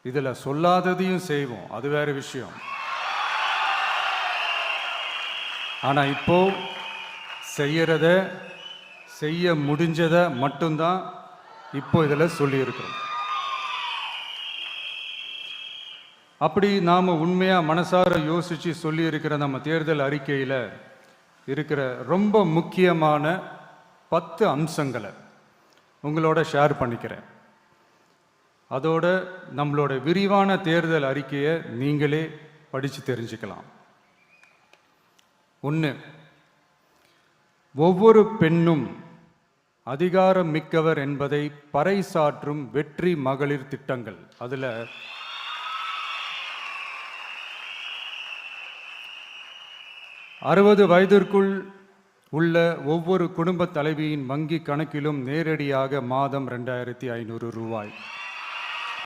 இதில் சொல்லாததையும் செய்வோம், அது வேற விஷயம். ஆனால் இப்போ செய்யறத செய்ய முடிஞ்சதை மட்டும்தான் இப்போ இதில் சொல்லியிருக்கிறோம். அப்படி நாம் உண்மையாக மனசார யோசித்து சொல்லியிருக்கிற நம்ம தேர்தல் அறிக்கையில் இருக்கிற ரொம்ப முக்கியமான 10 அம்சங்களை உங்களோட ஷேர் பண்ணிக்கிறேன். அதோட நம்மளோட விரிவான தேர்தல் அறிக்கையை நீங்களே படித்து தெரிஞ்சுக்கலாம். 1, ஒவ்வொரு பெண்ணும் அதிகாரம் மிக்கவர் என்பதை பறைசாற்றும் வெற்றி மகளிர் திட்டங்கள். அதில் 60 வயதிற்குள் உள்ள ஒவ்வொரு குடும்ப தலைவியின் வங்கி கணக்கிலும் நேரடியாக மாதம் 2500 ரூபாய்.